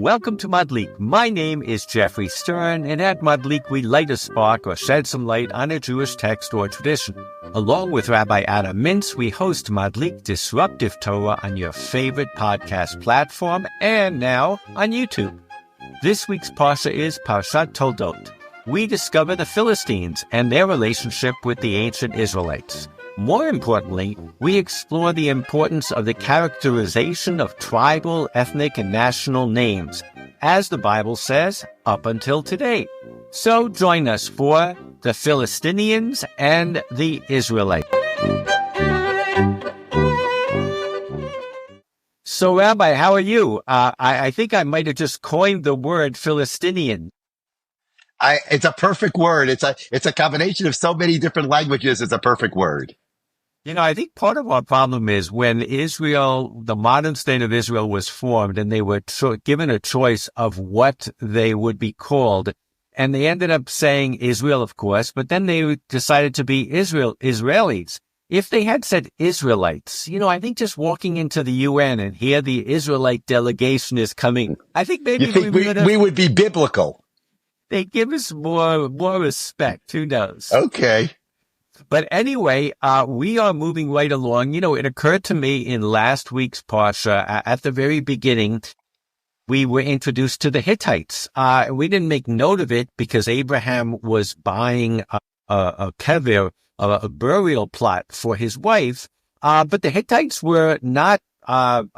Welcome to Madlik. My name is Geoffrey Stern, and at Madlik we light a spark or shed some light on a Jewish text or tradition. Along with Rabbi Adam Mintz, we host Madlik Disruptive Torah on your favorite podcast platform and now on YouTube. This week's Parsha is Parashat Toldot. We discover the Philistines and their relationship with the ancient Israelites. More importantly, we explore the importance of the characterization of tribal, ethnic, and national names, as the Bible says, up until today. So join us for the Philistinians and the Israelites. So, Rabbi, how are you? I think I might have just coined the word Philistinian. It's a perfect word. It's a combination of so many different languages. It's a perfect word. You know, I think part of our problem is when Israel, the modern state of Israel was formed and they were given a choice of what they would be called. And they ended up saying Israel, of course, but then they decided to be Israelis. If they had said Israelites, you know, I think just walking into the UN and here the Israelite delegation is coming, I think maybe we would be biblical. They give us more respect. Who knows? Okay. But anyway, we are moving right along. You know, it occurred to me in last week's Parsha, at the very beginning, we were introduced to the Hittites. We didn't make note of it because Abraham was buying a kever, a burial plot for his wife. But the Hittites were not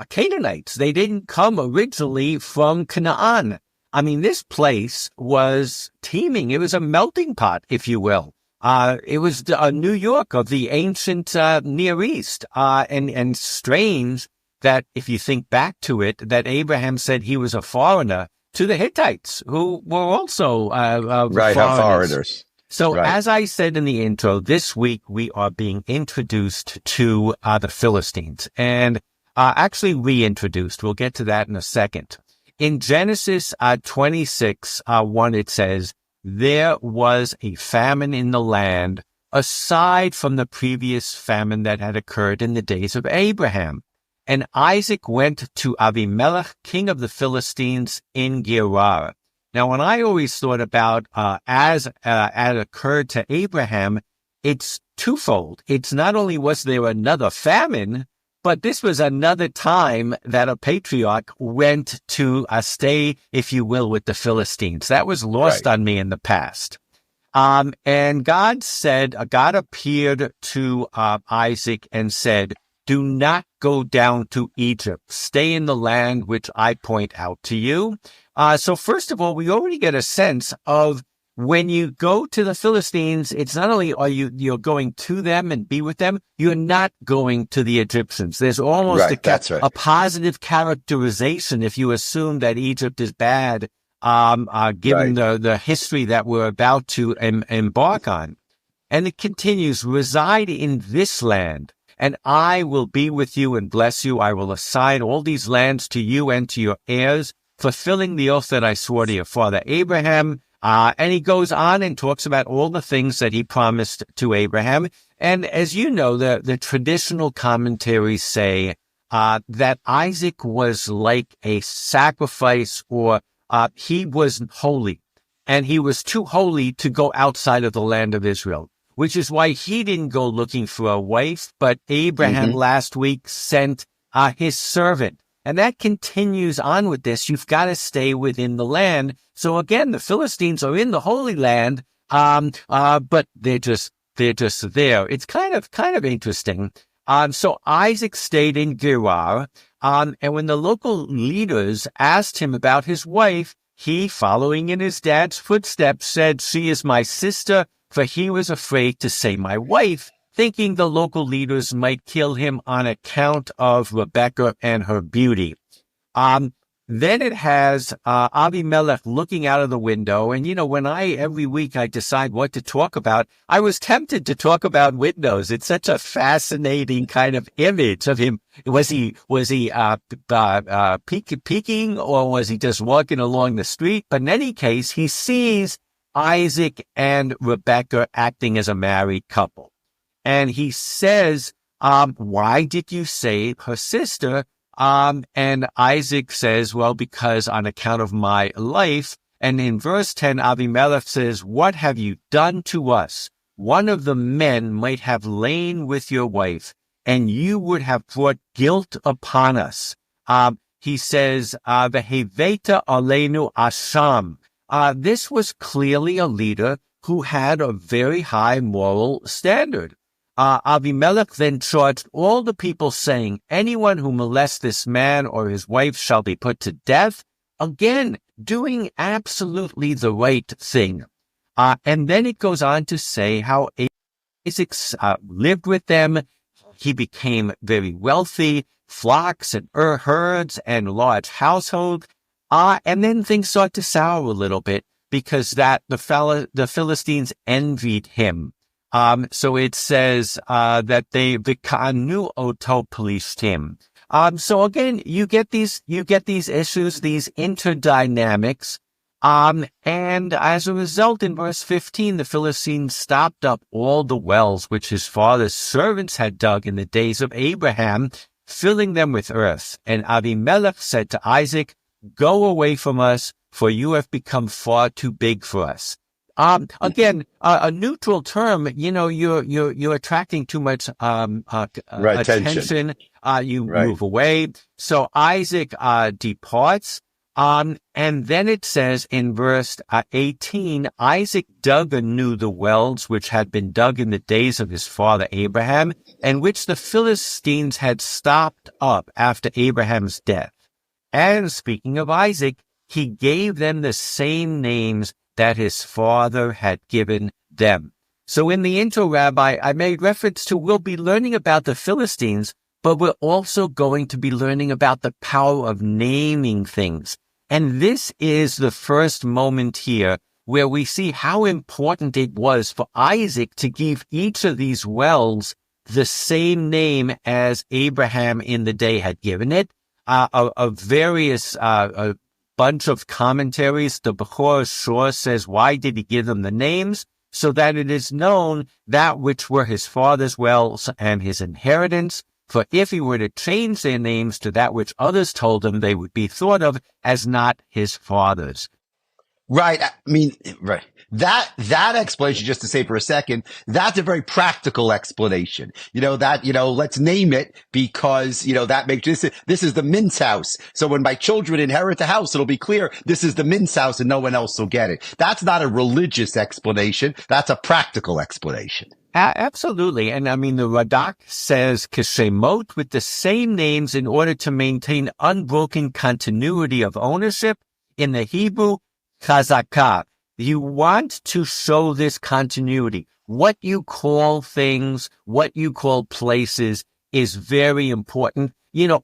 Canaanites. They didn't come originally from Canaan. I mean, this place was teeming. It was a melting pot, if you will. It was New York of the ancient Near East, and strange that if you think back to it, that Abraham said he was a foreigner to the Hittites, who were also foreigners. So as I said in the intro, this week we are being introduced to the Philistines, and actually reintroduced. We'll get to that in a second. In Genesis 26:1, it says, there was a famine in the land, aside from the previous famine that had occurred in the days of Abraham. And Isaac went to Abimelech, king of the Philistines, in Gerar. Now, when I always thought about as it occurred to Abraham, it's twofold. It's not only was there another famine, but this was another time that a patriarch went to stay, if you will, with the Philistines. That was lost on me in the past. And God appeared to Isaac and said, do not go down to Egypt. Stay in the land which I point out to you. So first of all, we already get a sense of when you go to the Philistines, it's not only are you're going to them and be with them, you're not going to the Egyptians. There's almost a positive characterization if you assume that Egypt is bad, given the history that we're about to embark on. And it continues, reside in this land, and I will be with you and bless you. I will assign all these lands to you and to your heirs, fulfilling the oath that I swore to your father Abraham. And he goes on and talks about all the things that he promised to Abraham. And as you know, the traditional commentaries say that Isaac was like a sacrifice, or he was holy, and he was too holy to go outside of the land of Israel, which is why he didn't go looking for a wife, but Abraham last week sent his servant. And that continues on with this. You've got to stay within the land. So again, the Philistines are in the Holy Land, but they're just there. It's kind of interesting. So Isaac stayed in Gerar, and when the local leaders asked him about his wife, he, following in his dad's footsteps, said, "She is my sister," for he was afraid to say my wife, thinking the local leaders might kill him on account of Rebekah and her beauty. Then it has Abimelech looking out of the window. And, you know, when every week I decide what to talk about, I was tempted to talk about windows. It's such a fascinating kind of image of him. Was he peeking, or was he just walking along the street? But in any case, he sees Isaac and Rebekah acting as a married couple. And he says, why did you save her sister? And Isaac says, well, because on account of my life. And in verse 10, Abimelech says, what have you done to us? One of the men might have lain with your wife, and you would have brought guilt upon us. He says, Veheveta aleinu asham. This was clearly a leader who had a very high moral standard. Abimelech then charged all the people, saying, anyone who molests this man or his wife shall be put to death. Again, doing absolutely the right thing. And then it goes on to say how Isaac lived with them. He became very wealthy, flocks and herds and large household. And then things start to sour a little bit because the Philistines envied him. So it says that they v'ka'anu oto plishtim. So again, you get these issues, these interdynamics. And as a result, in verse 15, the Philistines stopped up all the wells which his father's servants had dug in the days of Abraham, filling them with earth. And Abimelech said to Isaac, go away from us, for you have become far too big for us. Again, a neutral term, you're attracting too much, attention. You move away. So Isaac, departs. And then it says in verse 18, Isaac dug anew the wells which had been dug in the days of his father Abraham, and which the Philistines had stopped up after Abraham's death. And speaking of Isaac, he gave them the same names that his father had given them. So in the intro, Rabbi, I made reference to we'll be learning about the Philistines, but we're also going to be learning about the power of naming things. And this is the first moment here where we see how important it was for Isaac to give each of these wells the same name as Abraham in the day had given it. A bunch of commentaries, the Bechor Shor says, why did he give them the names? So that it is known that which were his father's wells and his inheritance. For if he were to change their names to that which others told him, they would be thought of as not his father's. Right. I mean, right. That explanation, just to say for a second, that's a very practical explanation. Let's name it because, that makes this is the Mintz house. So when my children inherit the house, it'll be clear this is the Mintz house and no one else will get it. That's not a religious explanation. That's a practical explanation. Absolutely. And I mean, the Radak says Keshemot with the same names in order to maintain unbroken continuity of ownership. In the Hebrew, Chazakah. You want to show this continuity. What you call things, what you call places is very important.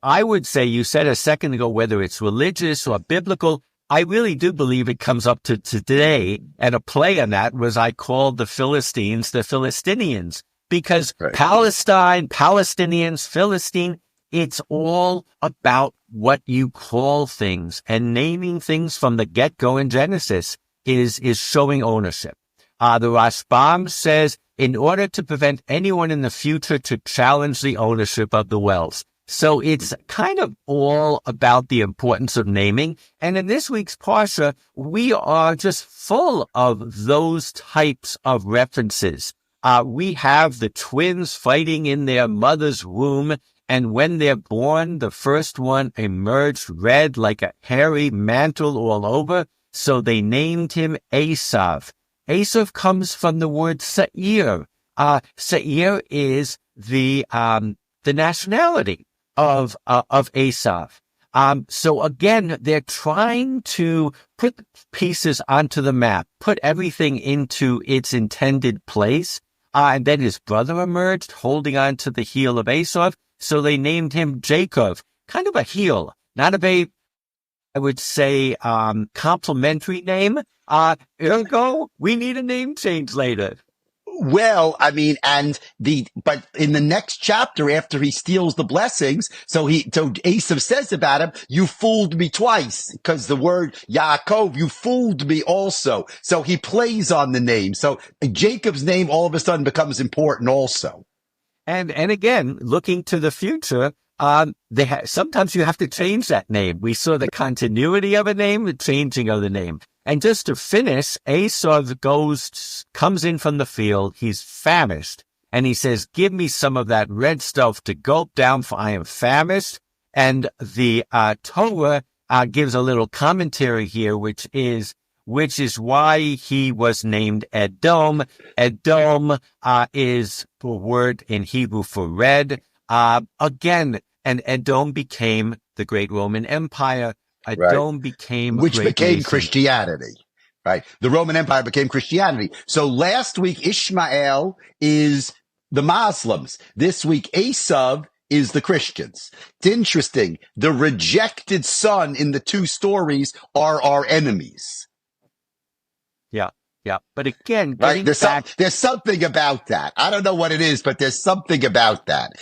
I would say, you said a second ago, whether it's religious or biblical, I really do believe it comes up to today. And a play on that was I called the Philistines the Philistinians because right. Palestine, Palestinians, Philistine, it's all about what you call things, and naming things from the get-go in Genesis is showing ownership. The Rashbam says, in order to prevent anyone in the future to challenge the ownership of the wells. So it's kind of all about the importance of naming. And in this week's Parsha, we are just full of those types of references. We have the twins fighting in their mother's womb. And when they're born, the first one emerged red like a hairy mantle all over. So they named him Esau. Esau comes from the word Seir. Seir is the nationality of Esau. So again, they're trying to put pieces onto the map, put everything into its intended place. And then his brother emerged holding on to the heel of Esau. So they named him Jacob, kind of a heel, not a very, I would say, complimentary name. Ergo, we need a name change later. Well, I mean, but in the next chapter, after he steals the blessings, so Esau says about him, you fooled me twice, because the word Yaakov, you fooled me also. So he plays on the name. So Jacob's name all of a sudden becomes important also. And again, looking to the future, sometimes you have to change that name. We saw the continuity of a name, the changing of the name. And just to finish, Esau comes in from the field. He's famished. And he says, give me some of that red stuff to gulp down, for I am famished. And the Torah gives a little commentary here, which is why he was named Edom. Edom is the word in Hebrew for red. Again, and Edom became the great Roman Empire. Edom became which became nation. Christianity, right? The Roman Empire became Christianity. So last week, Ishmael is the Muslims. This week, Esau is the Christians. It's interesting. The rejected son in the two stories are our enemies. Yeah. But again, right? There's something about that. I don't know what it is, but there's something about that.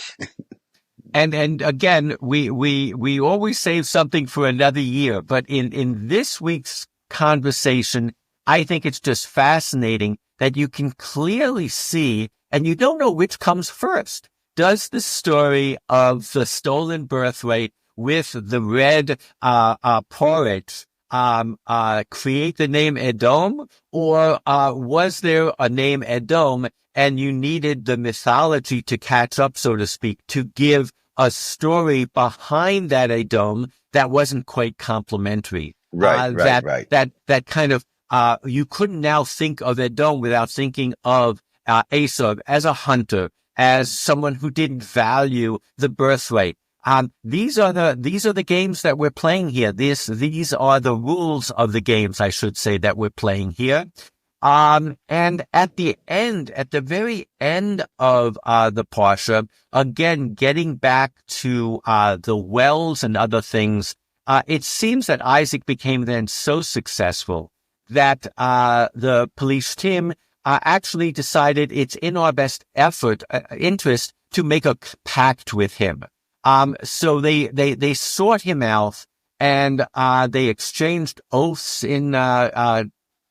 And again, we always save something for another year, but in this week's conversation, I think it's just fascinating that you can clearly see, and you don't know which comes first. Does the story of the stolen birthright with the red porridge create the name Edom, or was there a name Edom and you needed the mythology to catch up, so to speak, to give a story behind that Edom that wasn't quite complementary? Right. That kind of, you couldn't now think of Edom without thinking of Esau as a hunter, as someone who didn't value the birthright. These are the games that we're playing here. These are the rules of the games, I should say, that we're playing here. And at the very end of the Parsha, again, getting back to the wells and other things, it seems that Isaac became then so successful that the Philistines actually decided it's in our best interest to make a pact with him. So they sought him out, and they exchanged oaths in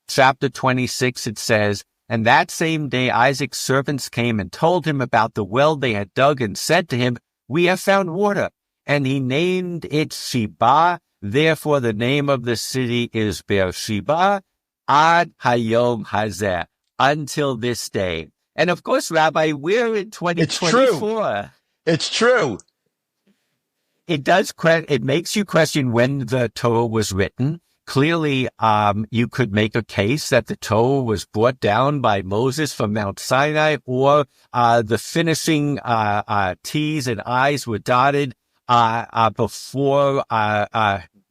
chapter 26. It says, and that same day Isaac's servants came and told him about the well they had dug, and said to him, we have found water. And he named it Sheba. Therefore the name of the city is Beersheba ad hayom hazeh, until this day. And of course, Rabbi, we're in 2024. It's true. It does. It makes you question when the Torah was written. Clearly, you could make a case that the Torah was brought down by Moses from Mount Sinai, or the finishing T's and I's were dotted before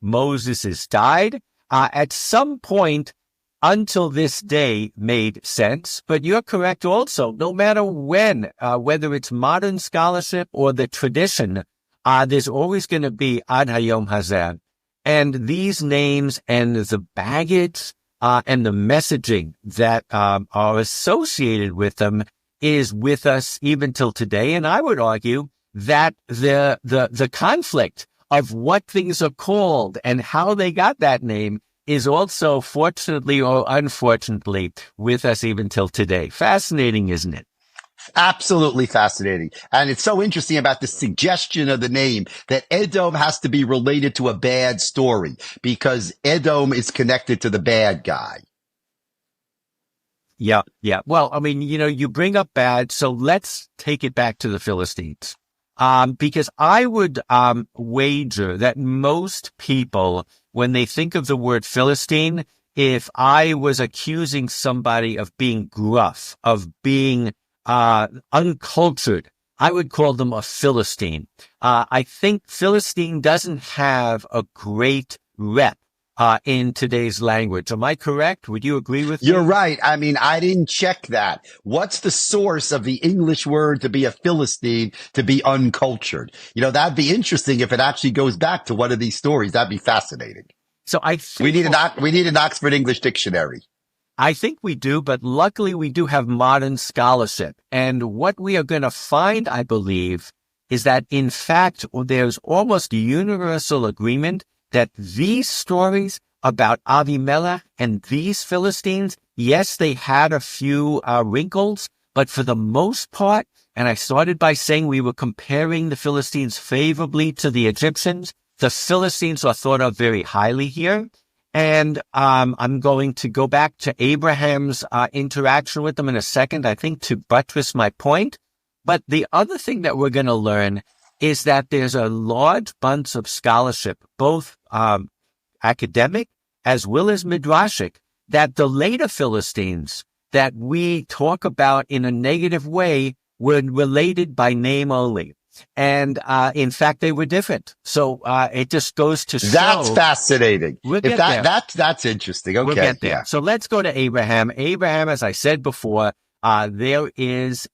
Moses died. At some point, until this day, made sense. But you're correct also. No matter when, whether it's modern scholarship or the tradition, there's always going to be Ad Hayom Hazeh. And these names and the baggage and the messaging that are associated with them is with us even till today. And I would argue that the conflict of what things are called and how they got that name is also, fortunately or unfortunately, with us even till today. Fascinating, isn't it? Absolutely fascinating. And it's so interesting about the suggestion of the name that Edom has to be related to a bad story, because Edom is connected to the bad guy. Yeah. Well, I mean, you bring up bad, so let's take it back to the Philistines. Because I would wager that most people, when they think of the word Philistine, if I was accusing somebody of being gruff, of being uncultured, I would call them a Philistine. I think Philistine doesn't have a great rep in today's language. Am I correct? Would you agree with me? You're right. I mean, I didn't check that. What's the source of the English word to be a Philistine, to be uncultured? That'd be interesting if it actually goes back to one of these stories. That'd be fascinating. So I think we need an Oxford English dictionary. I think we do, but luckily we do have modern scholarship. And what we are going to find, I believe, is that in fact, there's almost universal agreement that these stories about Avimelech and these Philistines, yes, they had a few wrinkles, But for the most part, and I started by saying we were comparing the Philistines favorably to the Egyptians, the Philistines are thought of very highly here. And I'm going to go back to Abraham's interaction with them in a second, I think, to buttress my point. But the other thing that we're going to learn is that there's a large bunch of scholarship, both academic as well as midrashic, that the later Philistines that we talk about in a negative way were related by name only. And in fact, they were different. So it just goes to show. That's fascinating. We'll get there. That's interesting. Okay. We'll get there. Yeah. So let's go to Abraham. Abraham, as I said before, there is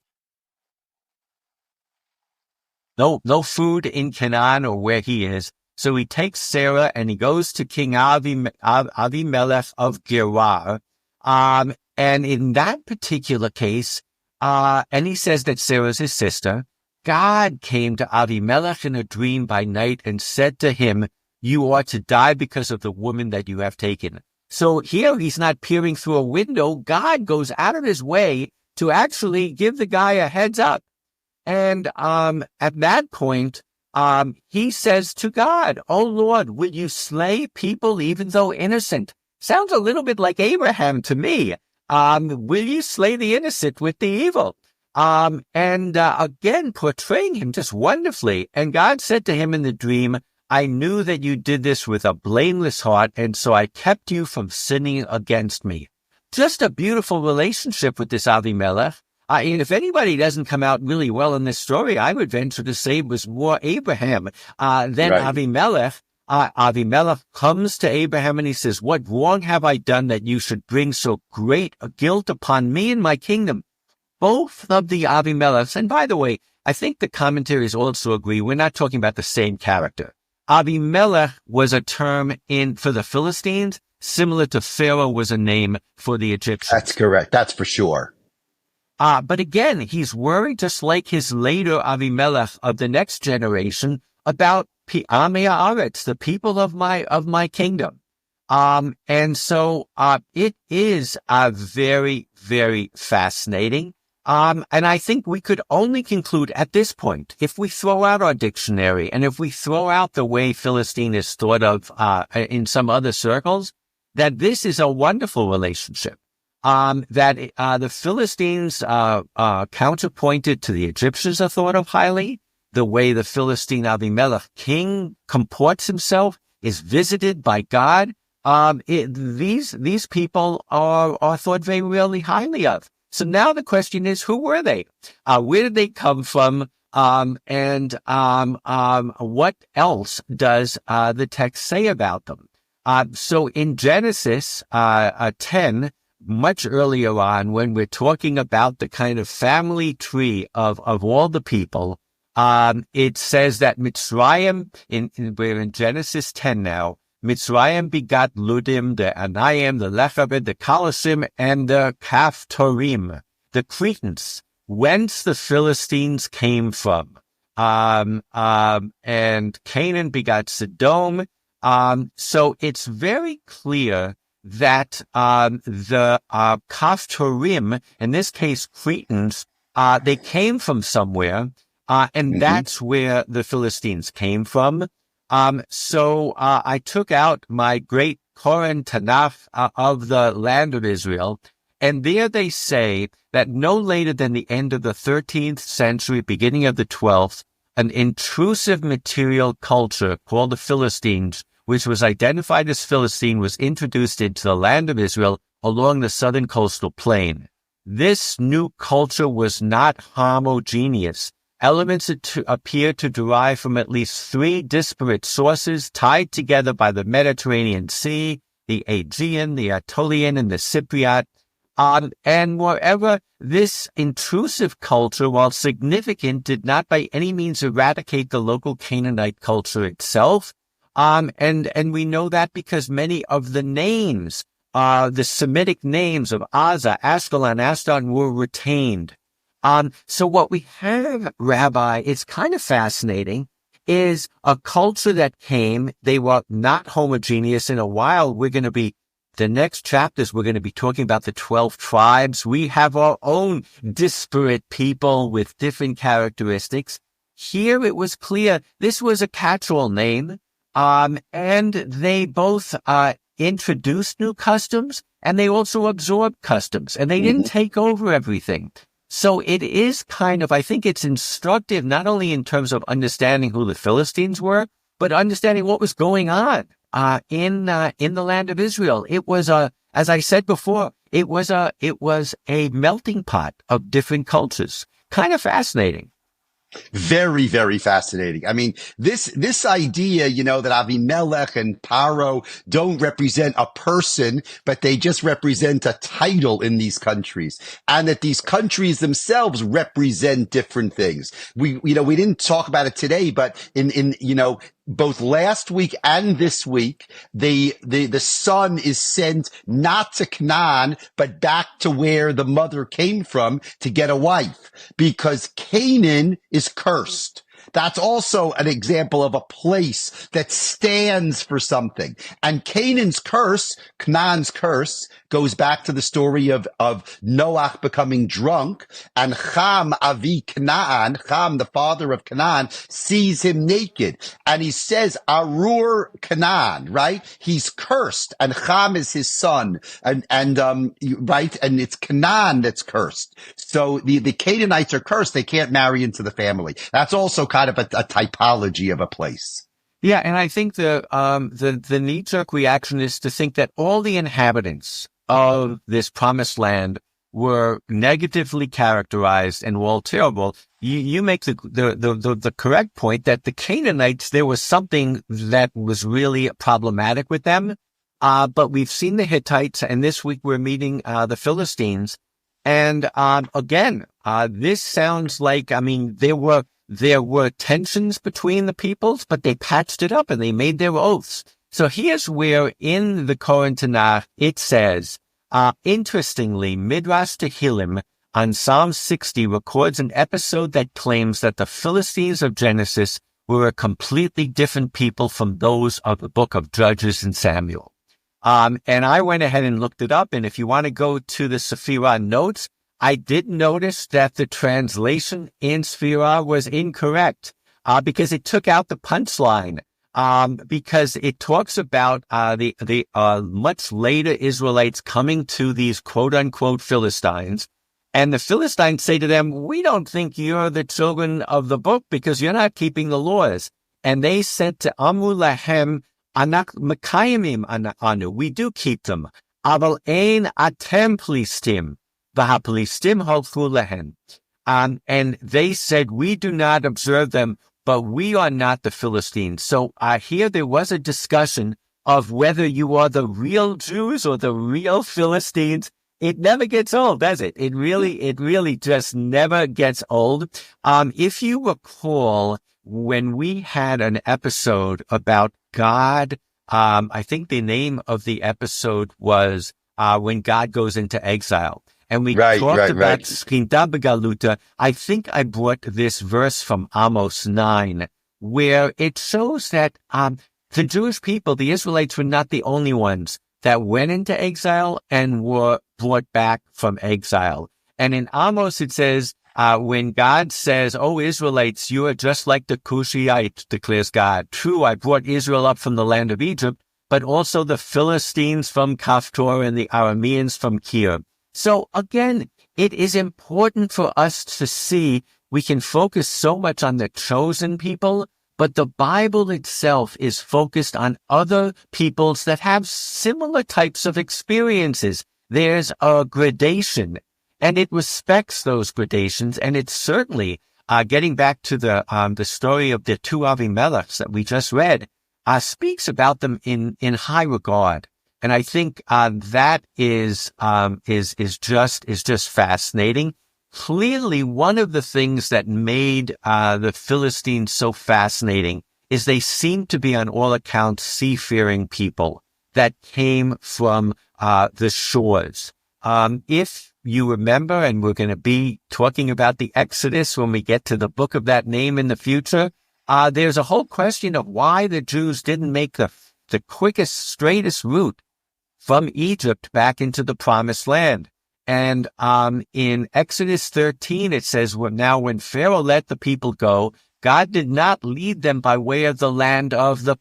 no food in Canaan or where he is. So he takes Sarah and he goes to King Avimelech of Gerar. And in that particular case, and he says that Sarah's his sister, God came to Avimelech in a dream by night and said to him, you are to die because of the woman that you have taken. So here he's not peering through a window. God goes out of his way to actually give the guy a heads up. And at that point, he says to God, oh Lord, will you slay people even though innocent? Sounds a little bit like Abraham to me. Will you slay the innocent with the evil? Again, portraying him just wonderfully. And God said to him in the dream, I knew that you did this with a blameless heart, and so I kept you from sinning against me. Just a beautiful relationship with this Avimelech. And if anybody doesn't come out really well in this story, I would venture to say it was more Abraham than Avimelech. Avimelech comes to Abraham and he says, what wrong have I done that you should bring so great a guilt upon me and my kingdom? Both of the Avimelechs, and by the way, I think the commentaries also agree, we're not talking about the same character. Avimelech was a term for the Philistines, similar to Pharaoh was a name for the Egyptians. That's correct. That's for sure. But again, he's worried just like his later Avimelech of the next generation about Amei Haaretz, the people of my kingdom. And so it is very, very fascinating. And I think we could only conclude at this point, if we throw out our dictionary and if we throw out the way Philistine is thought of in some other circles, that this is a wonderful relationship. That the Philistines counterpointed to the Egyptians are thought of highly. The way the Philistine Avimelech king comports himself is visited by God. These people are thought very really highly of. So now the question is, who were they? Where did they come from? And what else does the text say about them? So in Genesis 10, much earlier on, when we're talking about the kind of family tree of all the people, it says that Mitzrayim, we're in Genesis 10 now, Mitzrayim begot Ludim, the Anayim, the Lechabed, the Kalashim, and the Kaphtorim, the Cretans, whence the Philistines came from. And Canaan begot Sodom. So it's very clear that the Kaphtorim, in this case Cretans, they came from somewhere, and that's where the Philistines came from. So I took out my great Koran Tanakh of the land of Israel, and there they say that no later than the end of the 13th century, beginning of the 12th, an intrusive material culture called the Philistines, which was identified as Philistine, was introduced into the land of Israel along the southern coastal plain. This new culture was not homogeneous. Elements appear to derive from at least three disparate sources tied together by the Mediterranean Sea, the Aegean, the Aetolian, and the Cypriot. And moreover, this intrusive culture, while significant, did not by any means eradicate the local Canaanite culture itself. And we know that because many of the names, the Semitic names of Gaza, Ashkelon, Ashdod were retained. So what we have, Rabbi, it's kind of fascinating, is a culture that came. They were not homogeneous. In a while, we're going to be the next chapters, we're going to be talking about the 12 tribes. We have our own disparate people with different characteristics. Here it was clear this was a catch-all name, and they both introduced new customs, and they also absorbed customs, and they didn't take over everything. So it is kind of, I think it's instructive, not only in terms of understanding who the Philistines were, but understanding what was going on in the land of Israel. It was as I said before, it was a melting pot of different cultures. Kind of fascinating. Very, very fascinating. I mean, this idea, that Avimelech and Paro don't represent a person, but they just represent a title in these countries, and that these countries themselves represent different things. We didn't talk about it today, but in both last week and this week, the son is sent not to Canaan, but back to where the mother came from to get a wife, because Canaan is cursed. That's also an example of a place that stands for something. And Canaan's curse goes back to the story of Noach becoming drunk, and Ham, Avi Canaan, Ham, the father of Canaan, sees him naked. And he says, Arur Canaan, right? He's cursed, and Ham is his son. And right? And it's Canaan that's cursed. So the Canaanites are cursed. They can't marry into the family. That's also kind of a typology of a place. Yeah, and I think the knee-jerk reaction is to think that all the inhabitants of this promised land were negatively characterized and were all terrible. You make the correct point that the Canaanites, there was something that was really problematic with them. But we've seen the Hittites, and this week we're meeting the Philistines. And again, this sounds like, I mean, there were tensions between the peoples, but they patched it up and they made their oaths. So here's where in the Koran Tanakh it says, interestingly, Midrash Tehillim on Psalm 60 records an episode that claims that the Philistines of Genesis were a completely different people from those of the book of Judges and Samuel. And I went ahead and looked it up. And if you want to go to the Sephirah notes, I did notice that the translation in Sephirah was incorrect, because it took out the punchline, because it talks about, the much later Israelites coming to these quote unquote Philistines. And the Philistines say to them, we don't think you're the children of the book because you're not keeping the laws. And they said to Amru Lahem, Anak Mekayimim anu, we do keep them. Aval ein atem plistim, v'haplistim halchu lehen. And they said, we do not observe them, but we are not the Philistines. So here there was a discussion of whether you are the real Jews or the real Philistines. It never gets old, does it? It really just never gets old. If you recall, when we had an episode about God, I think the name of the episode was when God goes into exile. And we talked about Skrinta Begaluta. I think I brought this verse from Amos 9, where it shows that the Jewish people, the Israelites, were not the only ones that went into exile and were brought back from exile. And in Amos it says, when God says, "Oh, Israelites, you are just like the Cushites," declares God. True, I brought Israel up from the land of Egypt, but also the Philistines from Kaftor and the Arameans from Kir. So again, it is important for us to see we can focus so much on the chosen people, but the Bible itself is focused on other peoples that have similar types of experiences. There's a gradation, and it respects those gradations, and it's certainly, getting back to the story of the two Avimelechs that we just read, speaks about them in high regard. And I think, that is just fascinating. Clearly, one of the things that made, the Philistines so fascinating is they seem to be on all accounts sea-faring people that came from, the shores. If you remember, and we're going to be talking about the Exodus when we get to the book of that name in the future, there's a whole question of why the Jews didn't make the quickest, straightest route from Egypt back into the promised land. And in Exodus 13, it says, well, now when Pharaoh let the people go, God did not lead them by way of the land of the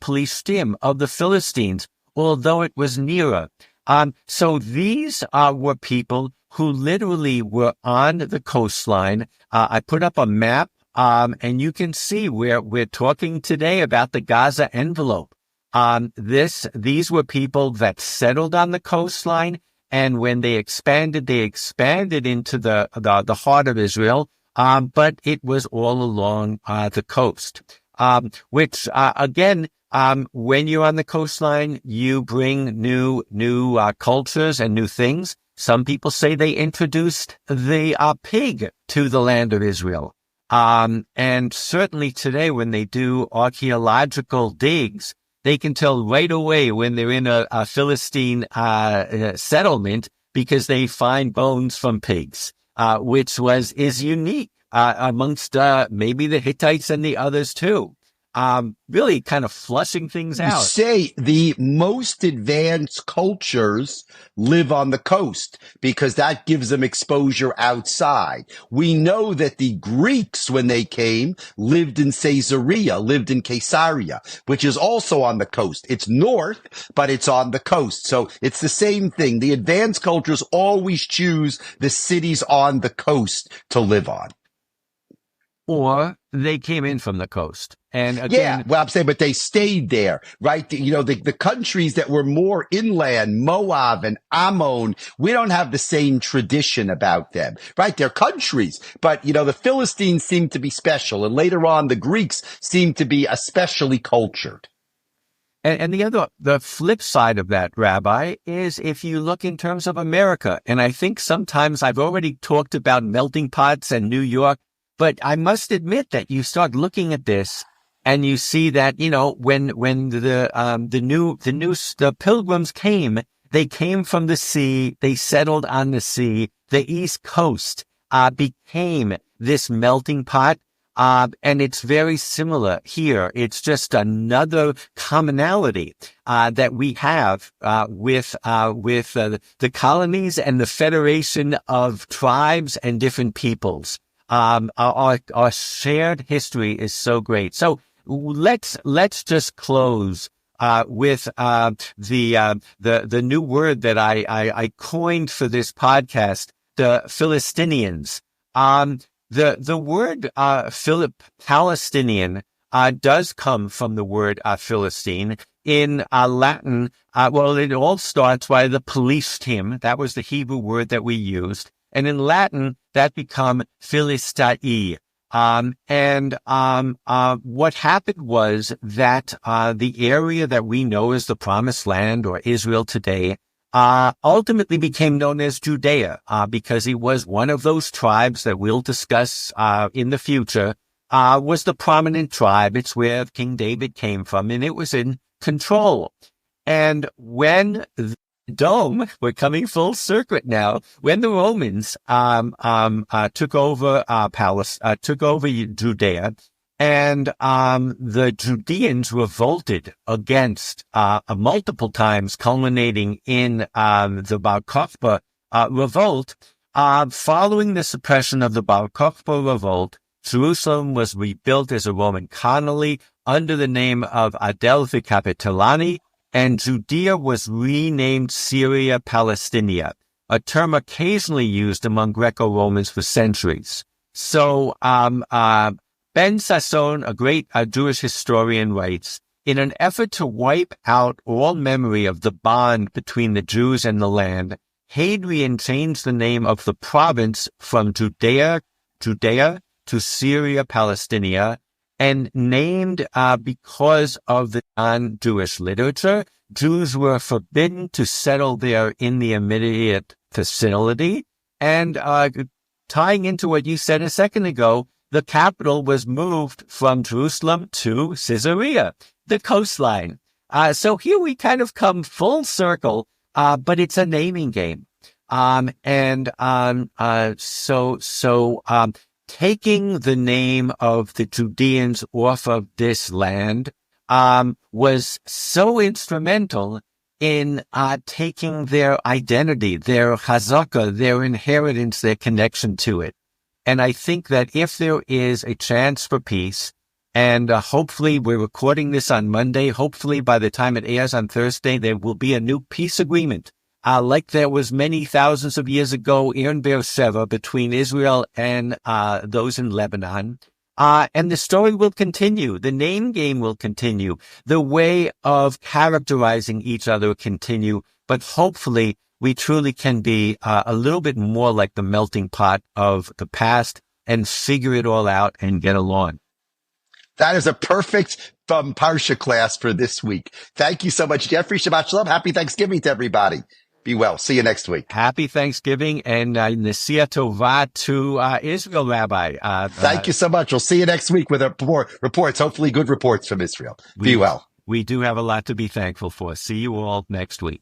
Philistines, although it was nearer. So these were people who literally were on the coastline. I put up a map, and you can see where we're talking today about the Gaza envelope. These were people that settled on the coastline, and when they expanded into the heart of Israel. But it was all along the coast, which again, when you're on the coastline, you bring new cultures and new things. Some people say they introduced the pig to the land of Israel. And certainly today, when they do archaeological digs, they can tell right away when they're in a Philistine settlement because they find bones from pigs, which is unique amongst maybe the Hittites and the others too. Really kind of flushing things out. You say the most advanced cultures live on the coast because that gives them exposure outside. We know that the Greeks, when they came, lived in Caesarea, which is also on the coast. It's north, but it's on the coast. So it's the same thing. The advanced cultures always choose the cities on the coast to live on. Or they came in from the coast. And again, yeah, well, I'm saying, but they stayed there, right? The countries that were more inland, Moab and Ammon, we don't have the same tradition about them, right? They're countries, but, the Philistines seem to be special. And later on, the Greeks seem to be especially cultured. And the flip side of that, Rabbi, is if you look in terms of America, and I think sometimes I've already talked about melting pots and New York, but I must admit that you start looking at this and you see that, when the pilgrims came, they came from the sea, they settled on the sea, the East Coast, became this melting pot. And it's very similar here. It's just another commonality, that we have, with the colonies and the federation of tribes and different peoples. Our shared history is so great. So let's just close with the new word that I coined for this podcast, the Philistinians. The word Palestinian does come from the word Philistine. In Latin, it all starts by the Philistine. That was the Hebrew word that we used. And in Latin, that become Philistai. What happened was that the area that we know as the Promised Land or Israel today ultimately became known as Judea, because it was one of those tribes that we'll discuss in the future, was the prominent tribe. It's where King David came from, and it was in control. And when Edom, we're coming full circuit now, when the Romans took over Judea, and the Judeans revolted against multiple times, culminating in the Bar Kokhba revolt. Following the suppression of the Bar Kokhba revolt, Jerusalem was rebuilt as a Roman colony under the name of Adelphi Capitolani, and Judea was renamed Syria Palestinia, a term occasionally used among Greco-Romans for centuries. So, Ben Sasson, a great Jewish historian, writes, in an effort to wipe out all memory of the bond between the Jews and the land, Hadrian changed the name of the province from Judea to Syria Palestinia, and named because of the non-Jewish literature. Jews were forbidden to settle there in the immediate vicinity. And tying into what you said a second ago, the capital was moved from Jerusalem to Caesarea, the coastline. So here we kind of come full circle, but it's a naming game. Taking the name of the Judeans off of this land was so instrumental in taking their identity, their chazakah, their inheritance, their connection to it. And I think that if there is a chance for peace, and hopefully we're recording this on Monday, hopefully by the time it airs on Thursday, there will be a new peace agreement, like there was many thousands of years ago in Beersheba between Israel and those in Lebanon. And the story will continue. The name game will continue. The way of characterizing each other continue. But hopefully we truly can be a little bit more like the melting pot of the past and figure it all out and get along. That is a perfect Parsha class for this week. Thank you so much, Geoffrey. Shabbat Shalom. Happy Thanksgiving to everybody. Be well. See you next week. Happy Thanksgiving and Nesia Tova to Israel, Rabbi. Thank you so much. We'll see you next week with reports, hopefully good reports from Israel. Be well. We do have a lot to be thankful for. See you all next week.